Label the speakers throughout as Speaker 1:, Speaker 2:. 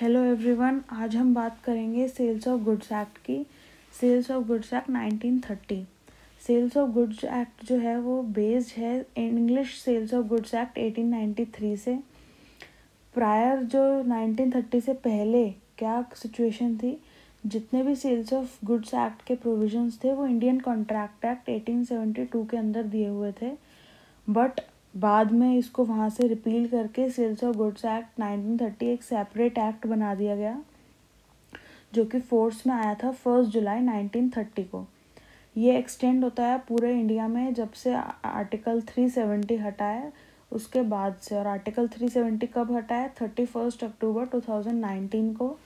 Speaker 1: Hello everyone, आज हम बात करेंगे सेल्स ऑफ गुड्स एक्ट की। Sales of goods act 1930। Sales of goods act जो है वो बेस्ड है English sales of goods act 1893 से। प्रायर जो 1930 से पहले क्या सिचुएशन थी, जितने भी सेल्स ऑफ गुड्स एक्ट के प्रोविजंस थे वो इंडियन कॉन्ट्रैक्ट एक्ट 1872 के अंदर दिए हुए थे। बट बाद में इसको वहाँ से रिपील करके सेल्स ऑफ गुड्स एक्ट 1930 एक सेपरेट एक्ट बना दिया गया, जो कि फोर्स में आया था 1 जुलाई 1930 को। ये एक्सटेंड होता है पूरे इंडिया में जब से आर्टिकल 370 हटा है उसके बाद से। और आर्टिकल 370 कब हटा है? 31 अक्टूबर 2019 को।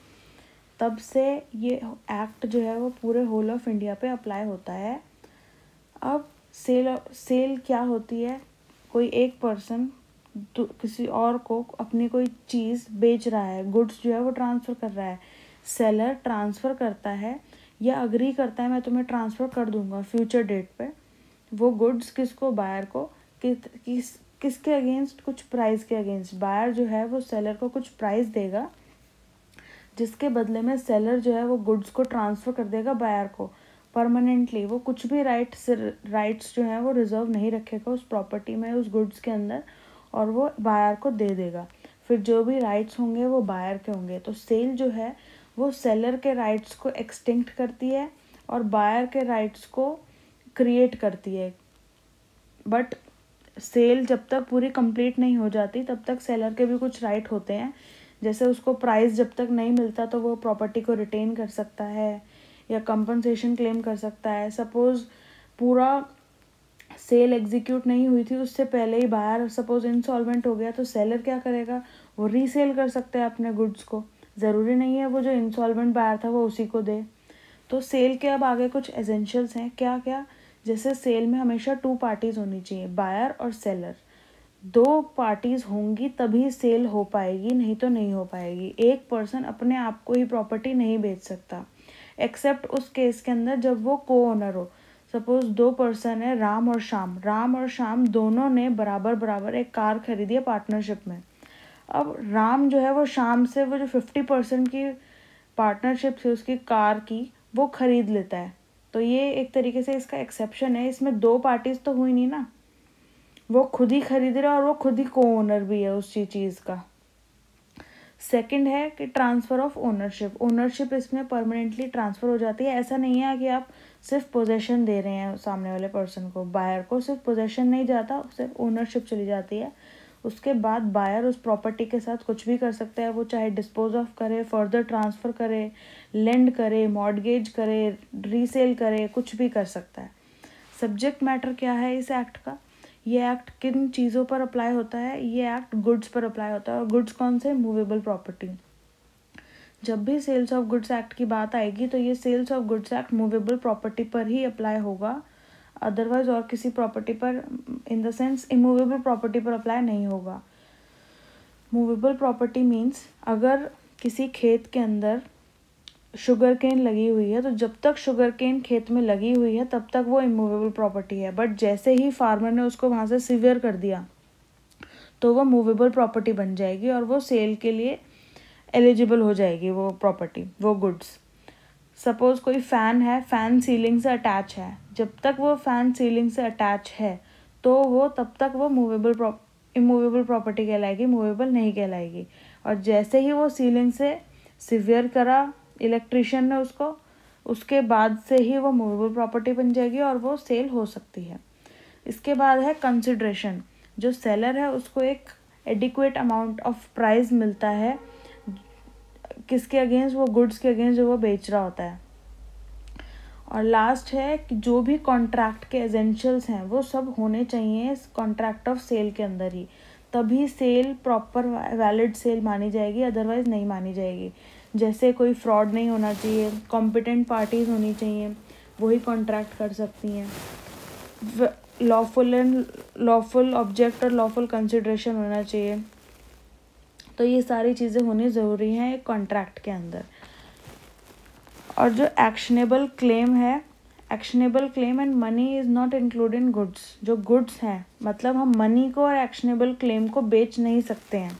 Speaker 1: तब से ये एक्ट जो है वो पूरे होल ऑफ इंडिया पे अप्लाई होता है। अब सेल क्या होती है? कोई एक पर्सन किसी और को अपनी कोई चीज़ बेच रहा है, गुड्स जो है वो ट्रांसफ़र कर रहा है। सेलर ट्रांसफ़र करता है या अग्री करता है मैं तुम्हें ट्रांसफ़र कर दूंगा फ्यूचर डेट पे वो गुड्स किसको? बायर को। किसके अगेंस्ट? कुछ प्राइस के अगेंस्ट। बायर जो है वो सेलर को कुछ प्राइस देगा, जिसके बदले में सेलर जो है वो गुड्स को ट्रांसफ़र कर देगा बायर को परमानेंटली। वो कुछ भी राइट्स जो हैं वो रिजर्व नहीं रखेगा उस प्रॉपर्टी में, उस गुड्स के अंदर, और वो बायर को दे देगा। फिर जो भी राइट्स होंगे वो बायर के होंगे। तो सेल जो है वो सेलर के राइट्स को एक्सटिंक्ट करती है और बायर के राइट्स को क्रिएट करती है। बट सेल जब तक पूरी कंप्लीट नहीं हो जाती तब तक सेलर के भी कुछ राइट होते हैं। जैसे उसको प्राइस जब तक नहीं मिलता तो वो प्रॉपर्टी को रिटेन कर सकता है या कंपनसेशन क्लेम कर सकता है। सपोज़ पूरा सेल एग्जीक्यूट नहीं हुई थी, उससे पहले ही बायर सपोज़ इंसॉल्वेंट हो गया, तो सेलर क्या करेगा? वो रीसेल कर सकते हैं अपने गुड्स को। ज़रूरी नहीं है वो जो इंसॉल्वेंट बायर था वो उसी को दे। तो सेल के अब आगे कुछ एसेंशियल्स हैं। क्या क्या? जैसे सेल में हमेशा 2 पार्टीज़ होनी चाहिए, बायर और सेलर। 2 पार्टीज़ होंगी तभी सेल हो पाएगी, नहीं तो नहीं हो पाएगी। एक पर्सन अपने आप को ही प्रॉपर्टी नहीं बेच सकता, एक्सेप्ट उस केस के अंदर जब वो को ओनर हो। सपोज 2 पर्सन है, राम और श्याम दोनों ने बराबर बराबर एक कार खरीदी है पार्टनरशिप में। अब राम जो है वो श्याम से वो जो 50% की पार्टनरशिप थी उसकी कार की वो खरीद लेता है। तो ये एक तरीके से इसका एक्सेप्शन है। इसमें 2 पार्टीज तो हुई नहीं ना, वो खुद ही खरीद रहा है और वो खुद ही को ओनर भी है उस चीज़ का। सेकंड है कि ट्रांसफ़र ऑफ ओनरशिप। ओनरशिप इसमें परमानेंटली ट्रांसफ़र हो जाती है। ऐसा नहीं है कि आप सिर्फ पोजेशन दे रहे हैं सामने वाले पर्सन को, बायर को सिर्फ पोजेशन नहीं जाता, सिर्फ ओनरशिप चली जाती है। उसके बाद बायर उस प्रॉपर्टी के साथ कुछ भी कर सकता है। वो चाहे डिस्पोज ऑफ करे, फर्दर ट्रांसफ़र करे, लेंड करे, मॉर्टगेज करे, रीसेल करे, कुछ भी कर सकता है। सब्जेक्ट मैटर क्या है इस एक्ट का? ये एक्ट किन चीज़ों पर अप्लाई होता है? ये एक्ट गुड्स पर अप्लाई होता है। और गुड्स कौन से? Movable property. जब भी सेल्स ऑफ गुड्स एक्ट की बात आएगी तो ये sales of goods act movable property पर ही अप्लाई होगा, अदरवाइज और किसी प्रॉपर्टी पर, in the sense immovable property पर अप्लाई नहीं होगा। मूवेबल प्रॉपर्टी मीन्स अगर किसी खेत के अंदर शुगर केन लगी हुई है तो जब तक शुगर केन खेत में लगी हुई है तब तक वो इमूवेबल प्रॉपर्टी है। बट जैसे ही फार्मर ने उसको वहाँ से सीवियर कर दिया तो वो मूवेबल प्रॉपर्टी बन जाएगी और वो सेल के लिए एलिजिबल हो जाएगी वो प्रॉपर्टी, वो गुड्स। सपोज़ कोई फ़ैन है, फ़ैन सीलिंग से अटैच है, जब तक वो फ़ैन सीलिंग से अटैच है तो वो तब तक वो इमूवेबल प्रॉपर्टी कहलाएगी, मूवेबल नहीं कहलाएगी। और जैसे ही वो सीलिंग से सीवियर करा इलेक्ट्रिशियन ने उसको, उसके बाद से ही वो मूवेबल प्रॉपर्टी बन जाएगी और वो सेल हो सकती है। इसके बाद है कंसिडरेशन। जो सेलर है उसको एक एडिक्वेट अमाउंट ऑफ प्राइस मिलता है किसके अगेंस्ट? वो गुड्स के अगेंस्ट जो वो बेच रहा होता है। और लास्ट है कि जो भी कॉन्ट्रैक्ट के एसेंशियल्स हैं वो सब होने चाहिए इस कॉन्ट्रैक्ट ऑफ सेल के अंदर ही, तभी सेल प्रॉपर वैलिड सेल मानी जाएगी, अदरवाइज नहीं मानी जाएगी। जैसे कोई फ्रॉड नहीं होना चाहिए, कॉम्पिटेंट पार्टीज होनी चाहिए, वही कॉन्ट्रैक्ट कर सकती हैं, लॉफुल ऑब्जेक्ट और लॉफुल कंसिडरेशन होना चाहिए। तो ये सारी चीज़ें होनी ज़रूरी हैं एक कॉन्ट्रैक्ट के अंदर। और जो एक्शनेबल क्लेम है, actionable claim and money is not include in goods. जो गुड्स हैं मतलब हम मनी को और एक्शनेबल क्लेम को बेच नहीं सकते हैं।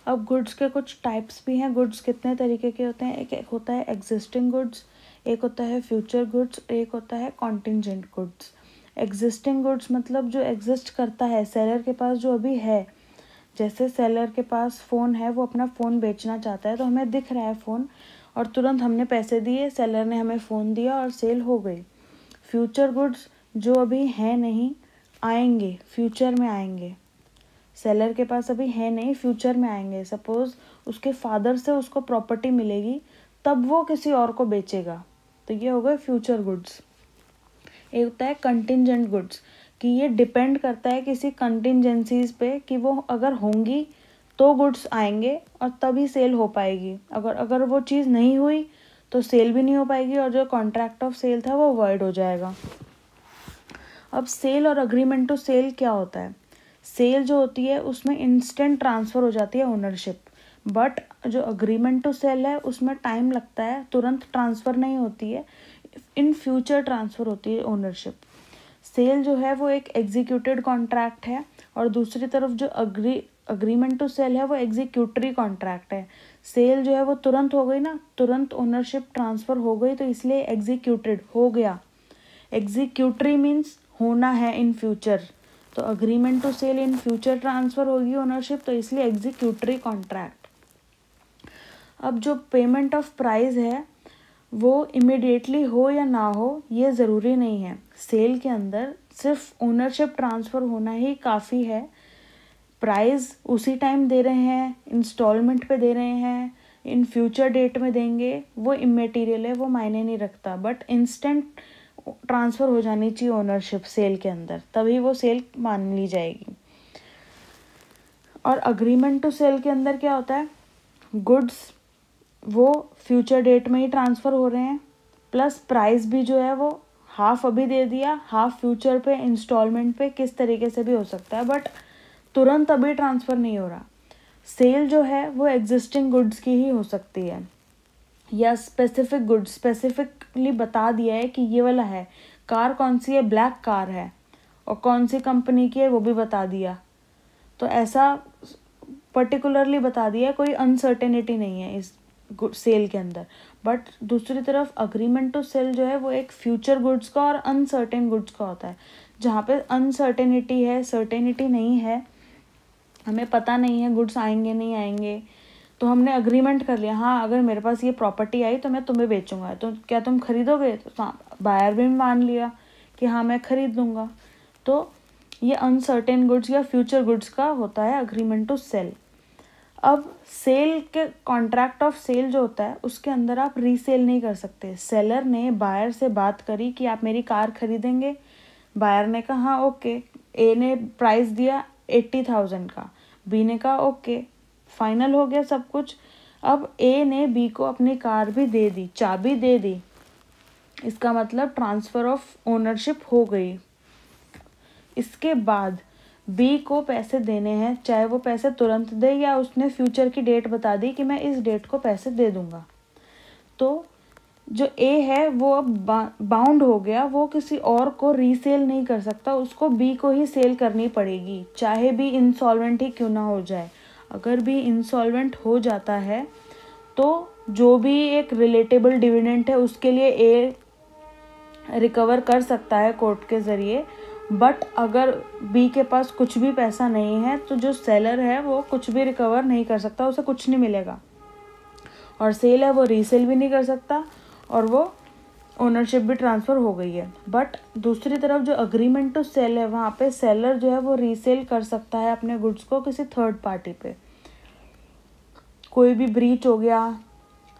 Speaker 1: अब गुड्स के कुछ टाइप्स भी हैं। गुड्स कितने तरीके के होते हैं? एक होता है एग्जिस्टिंग गुड्स, एक होता है फ्यूचर गुड्स, एक होता है कॉन्टिजेंट गुड्स। एग्जिस्टिंग गुड्स मतलब जो एग्जिस्ट करता है, सेलर के पास जो अभी है। जैसे सेलर के पास फ़ोन है, वो अपना फ़ोन बेचना चाहता है, तो हमें दिख रहा है फ़ोन और तुरंत हमने पैसे दिए, सेलर ने हमें फ़ोन दिया और सेल हो गई। फ्यूचर गुड्स जो अभी हैं नहीं, आएंगे, फ्यूचर में आएंगे। सेलर के पास अभी है नहीं, फ्यूचर में आएंगे। सपोज़ उसके फादर से उसको प्रॉपर्टी मिलेगी, तब वो किसी और को बेचेगा, तो ये हो गए फ्यूचर गुड्स। एक होता है कंटिजेंट गुड्स, कि ये डिपेंड करता है किसी कंटिजेंसीज पे, कि वो अगर होंगी तो गुड्स आएंगे और तभी सेल हो पाएगी। अगर वो चीज़ नहीं हुई तो सेल भी नहीं हो पाएगी और जो कॉन्ट्रैक्ट ऑफ सेल था वो वॉइड हो जाएगा। अब सेल और अग्रीमेंट टू सेल क्या होता है? सेल जो होती है उसमें इंस्टेंट ट्रांसफ़र हो जाती है ओनरशिप, बट जो अग्रीमेंट टू सेल है उसमें टाइम लगता है, तुरंत ट्रांसफ़र नहीं होती है, इन फ्यूचर ट्रांसफ़र होती है ओनरशिप। सेल जो है वो एक एग्जीक्यूटेड कॉन्ट्रैक्ट है और दूसरी तरफ जो अग्रीमेंट टू सेल है वो एग्जीक्यूटरी कॉन्ट्रैक्ट है। सेल जो है वो तुरंत हो गई ना, तुरंत ओनरशिप ट्रांसफ़र हो गई, तो इसलिए एग्जीक्यूटेड हो गया। एग्जीक्यूटरी मीन्स होना है इन फ्यूचर, तो agreement to sell in future transfer होगी ओनरशिप, तो इसलिए एग्जीक्यूटरी कॉन्ट्रैक्ट। अब जो पेमेंट ऑफ प्राइस है वो इमिडिएटली हो या ना हो ये ज़रूरी नहीं है। सेल के अंदर सिर्फ ओनरशिप ट्रांसफ़र होना ही काफ़ी है। प्राइस उसी टाइम दे रहे हैं, इंस्टॉलमेंट पे दे रहे हैं, इन फ्यूचर डेट में देंगे, वो इमेटीरियल है, वो मायने नहीं रखता। बट इंस्टेंट ट्रांसफ़र हो जानी चाहिए ओनरशिप सेल के अंदर, तभी वो सेल मान ली जाएगी। और अग्रीमेंट टू सेल के अंदर क्या होता है? गुड्स वो फ्यूचर डेट में ही ट्रांसफ़र हो रहे हैं, प्लस प्राइस भी जो है वो हाफ अभी दे दिया, हाफ फ्यूचर पे, इंस्टॉलमेंट पे, किस तरीके से भी हो सकता है, बट तुरंत अभी ट्रांसफ़र नहीं हो रहा। सेल जो है वो एग्जिस्टिंग गुड्स की ही हो सकती है, या स्पेसिफिक गुड्स, स्पेसिफिकली बता दिया है कि ये वाला है। कार कौन सी है? ब्लैक कार है, और कौन सी कंपनी की है वो भी बता दिया, तो ऐसा पर्टिकुलरली बता दिया, कोई अनसर्टेनिटी नहीं है इस सेल के अंदर। बट दूसरी तरफ अग्रीमेंट टू सेल जो है वो एक फ्यूचर गुड्स का और अनसर्टेन गुड्स का होता है, जहाँ पे अनसर्टेनिटी है, सर्टेनिटी नहीं है, हमें पता नहीं है गुड्स आएंगे नहीं आएंगे, तो हमने अग्रीमेंट कर लिया, हाँ अगर मेरे पास ये प्रॉपर्टी आई तो मैं तुम्हें बेचूंगा, तो क्या तुम खरीदोगे? तो बायर भी मान लिया कि हाँ मैं खरीद लूँगा। तो ये अनसर्टेन गुड्स या फ्यूचर गुड्स का होता है अग्रीमेंट टू सेल। अब सेल के कॉन्ट्रैक्ट ऑफ सेल जो होता है उसके अंदर आप रीसेल नहीं कर सकते। सेलर ने बायर से बात करी कि आप मेरी कार खरीदेंगे, बायर ने कहा हाँ ओके, ए ने प्राइस दिया 80,000 का, बी ने कहा ओके, फाइनल हो गया सब कुछ। अब ए ने बी को अपनी कार भी दे दी, चाबी दे दी, इसका मतलब ट्रांसफ़र ऑफ ओनरशिप हो गई। इसके बाद बी को पैसे देने हैं, चाहे वो पैसे तुरंत दे या उसने फ्यूचर की डेट बता दी कि मैं इस डेट को पैसे दे दूंगा। तो जो ए है वो अब बाउंड हो गया, वो किसी और को रीसेल नहीं कर सकता, उसको बी को ही सेल करनी पड़ेगी, चाहे बी इंसॉल्वेंट ही क्यों ना हो जाए। अगर बी इंसॉल्वेंट हो जाता है तो जो भी एक रिलेटेबल डिविडेंड है उसके लिए ए रिकवर कर सकता है कोर्ट के ज़रिए, बट अगर बी के पास कुछ भी पैसा नहीं है तो जो सेलर है वो कुछ भी रिकवर नहीं कर सकता, उसे कुछ नहीं मिलेगा, और सेल है वो रीसेल भी नहीं कर सकता, और वो ओनरशिप भी ट्रांसफ़र हो गई है। बट दूसरी तरफ जो अग्रीमेंट टू सेल है वहाँ पे सेलर जो है वो रीसेल कर सकता है अपने गुड्स को किसी थर्ड पार्टी पे। कोई भी ब्रीच हो गया,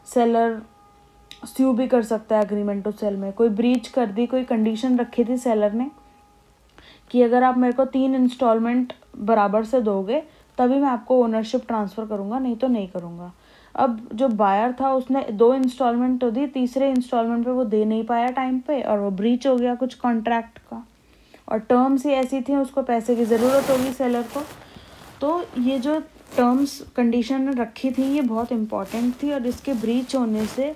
Speaker 1: सेलर स्यू भी कर सकता है अग्रीमेंट टू सेल में। कोई ब्रीच कर दी, कोई कंडीशन रखी थी सेलर ने कि अगर आप मेरे को 3 इंस्टॉलमेंट बराबर से दोगे तभी मैं आपको ओनरशिप ट्रांसफ़र करूँगा, नहीं तो नहीं करूँगा। अब जो बायर था उसने 2 इंस्टॉलमेंट तो दी, तीसरे इंस्टॉलमेंट पे वो दे नहीं पाया टाइम पे, और वो ब्रीच हो गया कुछ कॉन्ट्रैक्ट का, और टर्म्स ही ऐसी थी, उसको पैसे की ज़रूरत होगी सेलर को। तो ये जो टर्म्स कंडीशन रखी थी ये बहुत इंपॉर्टेंट थी, और इसके ब्रीच होने से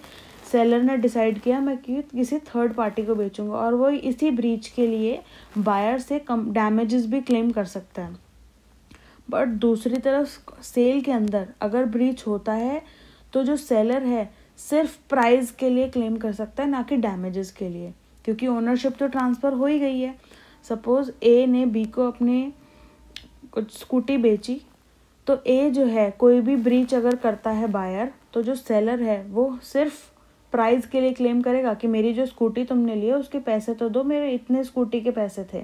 Speaker 1: सेलर ने डिसाइड किया मैं किसी थर्ड पार्टी को बेचूंगा, और वो इसी ब्रीच के लिए बायर से कम डैमेजेस भी क्लेम कर सकता है। बट दूसरी तरफ सेल के अंदर अगर ब्रीच होता है तो जो सेलर है सिर्फ प्राइस के लिए क्लेम कर सकता है, ना कि डैमेजेस के लिए, क्योंकि ओनरशिप तो ट्रांसफ़र हो ही गई है। सपोज़ ए ने बी को अपनी कुछ स्कूटी बेची, तो ए जो है कोई भी ब्रीच अगर करता है बायर, तो जो सेलर है वो सिर्फ प्राइस के लिए क्लेम करेगा कि मेरी जो स्कूटी तुमने ली है उसके पैसे तो दो, मेरे इतने स्कूटी के पैसे थे,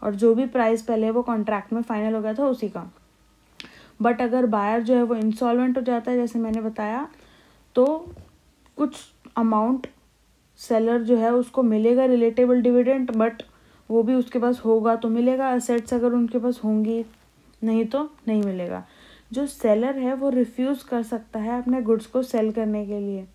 Speaker 1: और जो भी प्राइस पहले वो कॉन्ट्रैक्ट में फाइनल हो गया था उसी का। बट अगर बायर जो है वो इंसॉल्वेंट हो जाता है, जैसे मैंने बताया, तो कुछ अमाउंट सेलर जो है उसको मिलेगा रिलेटेबल डिविडेंड, बट वो भी उसके पास होगा तो मिलेगा, असेट्स अगर उनके पास होंगी, नहीं तो नहीं मिलेगा। जो सेलर है वो रिफ्यूज़ कर सकता है अपने गुड्स को सेल करने के लिए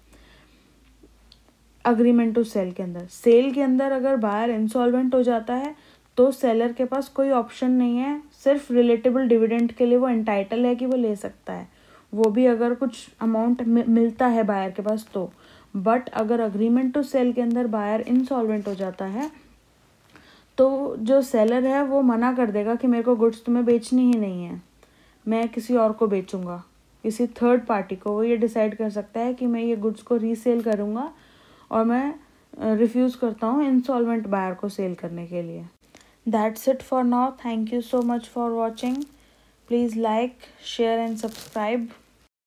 Speaker 1: अग्रीमेंट टू सेल के अंदर। सेल के अंदर अगर बायर इंसॉल्वेंट हो जाता है तो सेलर के पास कोई ऑप्शन नहीं है, सिर्फ रिलेटेबल डिविडेंड के लिए वो एंटाइटल है कि वो ले सकता है, वो भी अगर कुछ अमाउंट मिलता है बायर के पास तो। बट अगर अग्रीमेंट टू सेल के अंदर बायर इंसॉल्वेंट हो जाता है तो जो सेलर है वो मना कर देगा कि मेरे को गुड्स तुम्हें बेचनी ही नहीं है, मैं किसी और को बेचूंगा, किसी थर्ड पार्टी को। वो ये डिसाइड कर सकता है कि मैं ये गुड्स को रीसेल करूँगा और मैं रिफ्यूज़ करता हूँ इंसॉल्वेंट बायर को सेल करने के लिए। That's it for now. Thank you so much for watching. Please like, share and subscribe.